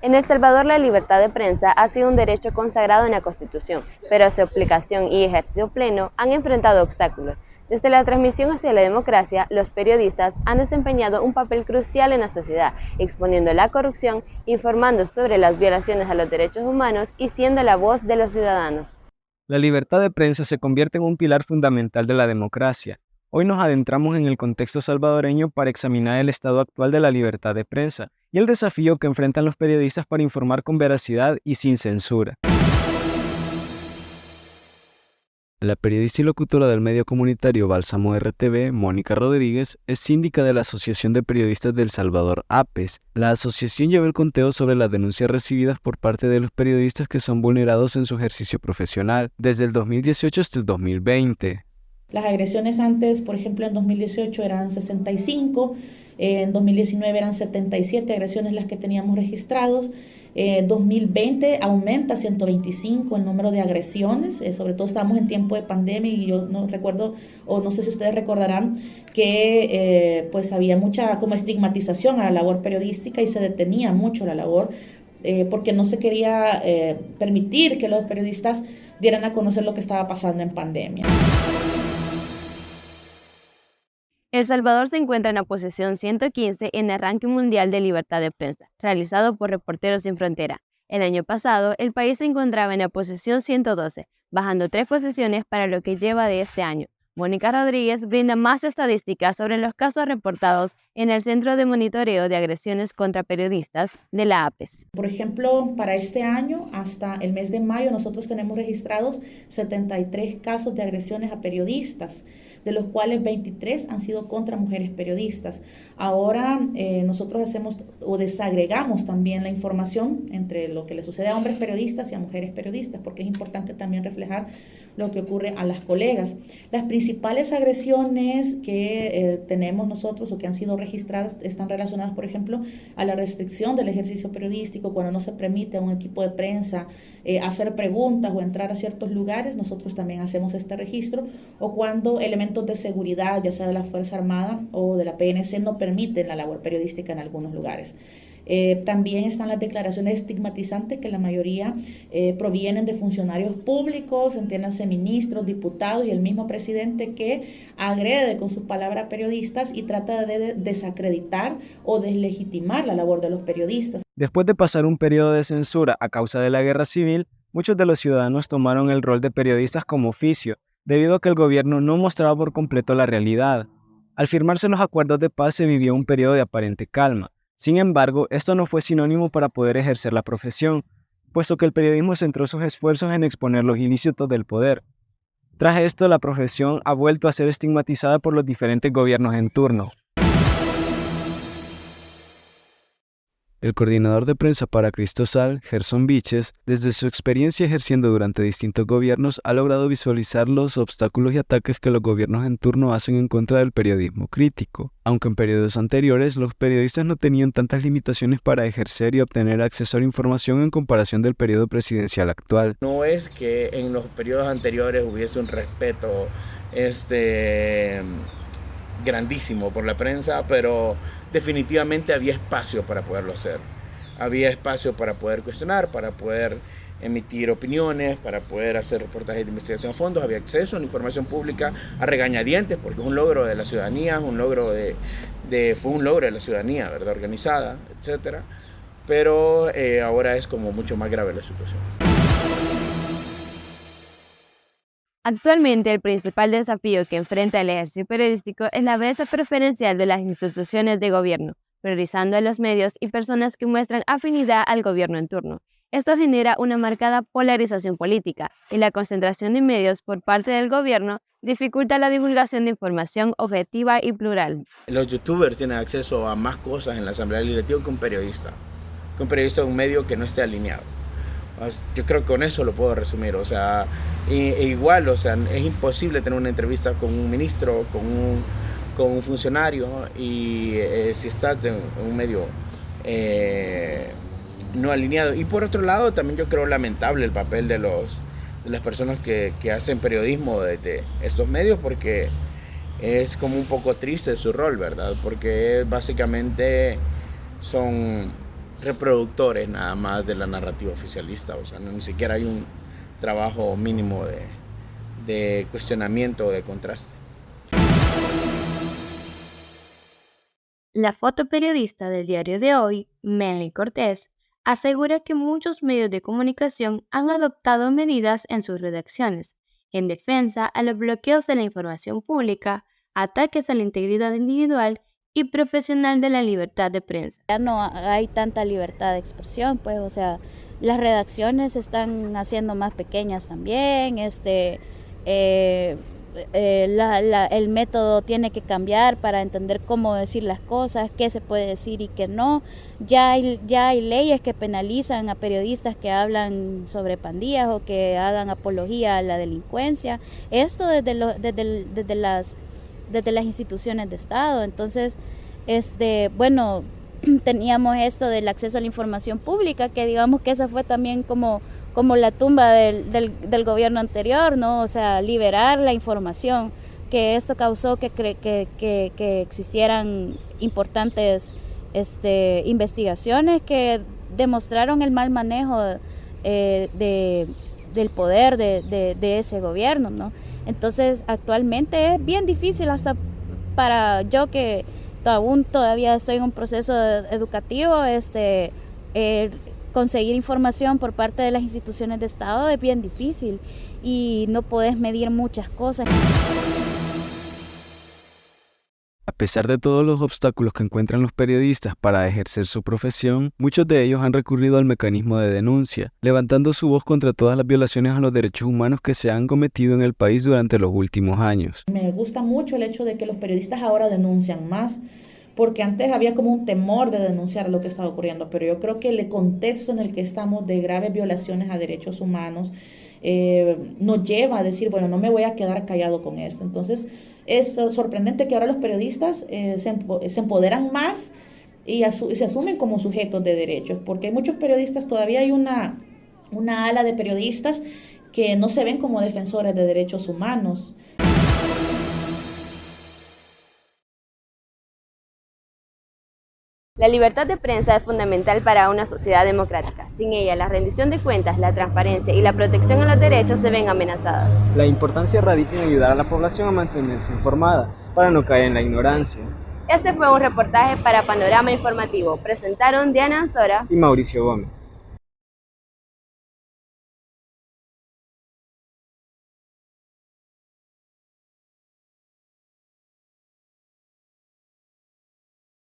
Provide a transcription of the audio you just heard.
En El Salvador, la libertad de prensa ha sido un derecho consagrado en la Constitución, pero su aplicación y ejercicio pleno han enfrentado obstáculos. Desde la transmisión hacia la democracia, los periodistas han desempeñado un papel crucial en la sociedad, exponiendo la corrupción, informando sobre las violaciones a los derechos humanos y siendo la voz de los ciudadanos. La libertad de prensa se convierte en un pilar fundamental de la democracia. Hoy nos adentramos en el contexto salvadoreño para examinar el estado actual de la libertad de prensa y el desafío que enfrentan los periodistas para informar con veracidad y sin censura. La periodista y locutora del medio comunitario Bálsamo RTV, Mónica Rodríguez, es síndica de la Asociación de Periodistas del Salvador, APES. La asociación lleva el conteo sobre las denuncias recibidas por parte de los periodistas que son vulnerados en su ejercicio profesional, desde el 2018 hasta el 2020. Las agresiones antes, por ejemplo, en 2018 eran 65, en 2019 eran 77 agresiones las que teníamos registrados. En 2020 aumenta a 125 el número de agresiones, sobre todo estamos en tiempo de pandemia y yo no recuerdo, o no sé si ustedes recordarán, que pues había mucha como estigmatización a la labor periodística y se detenía mucho la labor porque no se quería permitir que los periodistas dieran a conocer lo que estaba pasando en pandemia. El Salvador se encuentra en la posición 115 en el ranking mundial de libertad de prensa, realizado por Reporteros Sin Frontera. El año pasado, el país se encontraba en la posición 112, bajando 3 posiciones para lo que lleva de ese año. Mónica Rodríguez brinda más estadísticas sobre los casos reportados en el Centro de Monitoreo de Agresiones contra Periodistas de la APES. Por ejemplo, para este año, hasta el mes de mayo, nosotros tenemos registrados 73 casos de agresiones a periodistas, de los cuales 23 han sido contra mujeres periodistas. Ahora nosotros hacemos o desagregamos también la información entre lo que le sucede a hombres periodistas y a mujeres periodistas, porque es importante también reflejar lo que ocurre a las colegas. Las principales agresiones que tenemos nosotros o que han sido registradas están relacionadas, por ejemplo, a la restricción del ejercicio periodístico, cuando no se permite a un equipo de prensa hacer preguntas o entrar a ciertos lugares, nosotros también hacemos este registro, o cuando elementos de seguridad, ya sea de la Fuerza Armada o de la PNC, no permiten la labor periodística en algunos lugares. También están las declaraciones estigmatizantes, que la mayoría provienen de funcionarios públicos, entiéndanse ministros, diputados y el mismo presidente, que agrede con sus palabras a periodistas y trata de desacreditar o deslegitimar la labor de los periodistas. Después de pasar un periodo de censura a causa de la guerra civil, muchos de los ciudadanos tomaron el rol de periodistas como oficio, debido a que el gobierno no mostraba por completo la realidad. Al firmarse los acuerdos de paz se vivió un periodo de aparente calma. Sin embargo, esto no fue sinónimo para poder ejercer la profesión, puesto que el periodismo centró sus esfuerzos en exponer los ilícitos del poder. Tras esto, la profesión ha vuelto a ser estigmatizada por los diferentes gobiernos en turno. El coordinador de prensa para Cristosal, Gerson Viches, desde su experiencia ejerciendo durante distintos gobiernos, ha logrado visualizar los obstáculos y ataques que los gobiernos en turno hacen en contra del periodismo crítico. Aunque en periodos anteriores, los periodistas no tenían tantas limitaciones para ejercer y obtener acceso a la información en comparación del periodo presidencial actual. No es que en los periodos anteriores hubiese un respeto grandísimo por la prensa, pero definitivamente había espacio para poderlo hacer. Había espacio para poder cuestionar, para poder emitir opiniones, para poder hacer reportajes de investigación a fondo. Había acceso a la información pública a regañadientes, porque es un logro de la ciudadanía, fue un logro de la ciudadanía, ¿verdad? Organizada, etcétera. Pero ahora es como mucho más grave la situación. Actualmente, el principal desafío que enfrenta el ejercicio periodístico es la brecha preferencial de las instituciones de gobierno, priorizando a los medios y personas que muestran afinidad al gobierno en turno. Esto genera una marcada polarización política y la concentración de medios por parte del gobierno dificulta la divulgación de información objetiva y plural. Los youtubers tienen acceso a más cosas en la Asamblea Legislativa que un periodista de un medio que no esté alineado. Yo creo que con eso lo puedo resumir, igual, es imposible tener una entrevista con un ministro, con un funcionario, y si estás en un medio no alineado. Y por otro lado, también yo creo lamentable el papel de las personas que hacen periodismo desde estos medios, porque es como un poco triste su rol, ¿verdad? Porque básicamente son reproductores nada más de la narrativa oficialista, o sea, ni siquiera hay un trabajo mínimo de cuestionamiento o de contraste. La fotoperiodista del diario de hoy, Melanie Cortés, asegura que muchos medios de comunicación han adoptado medidas en sus redacciones en defensa a los bloqueos de la información pública, ataques a la integridad individual y profesional de la libertad de prensa. Ya no hay tanta libertad de expresión, pues, o sea, las redacciones se están haciendo más pequeñas también, el método tiene que cambiar para entender cómo decir las cosas, qué se puede decir y qué no. Ya hay leyes que penalizan a periodistas que hablan sobre pandillas o que hagan apología a la delincuencia. Esto desde las instituciones de Estado. Entonces, bueno, teníamos esto del acceso a la información pública, que digamos que esa fue también como la tumba del gobierno anterior, ¿no? O sea, liberar la información, que esto causó que existieran importantes investigaciones que demostraron el mal manejo del poder de ese gobierno, ¿no? Entonces, actualmente es bien difícil hasta para yo que aún todavía estoy en un proceso educativo, conseguir información por parte de las instituciones de Estado es bien difícil y no podés medir muchas cosas. A pesar de todos los obstáculos que encuentran los periodistas para ejercer su profesión, muchos de ellos han recurrido al mecanismo de denuncia, levantando su voz contra todas las violaciones a los derechos humanos que se han cometido en el país durante los últimos años. Me gusta mucho el hecho de que los periodistas ahora denuncian más, porque antes había como un temor de denunciar lo que estaba ocurriendo, pero yo creo que el contexto en el que estamos de graves violaciones a derechos humanos nos lleva a decir, bueno, no me voy a quedar callado con esto. Entonces, es sorprendente que ahora los periodistas se empoderan más y se asumen como sujetos de derechos, porque hay muchos periodistas, todavía hay una ala de periodistas que no se ven como defensores de derechos humanos. La libertad de prensa es fundamental para una sociedad democrática. Sin ella, la rendición de cuentas, la transparencia y la protección a los derechos se ven amenazadas. La importancia radica en ayudar a la población a mantenerse informada, para no caer en la ignorancia. Este fue un reportaje para Panorama Informativo. Presentaron Diana Ansora Y Mauricio Gómez.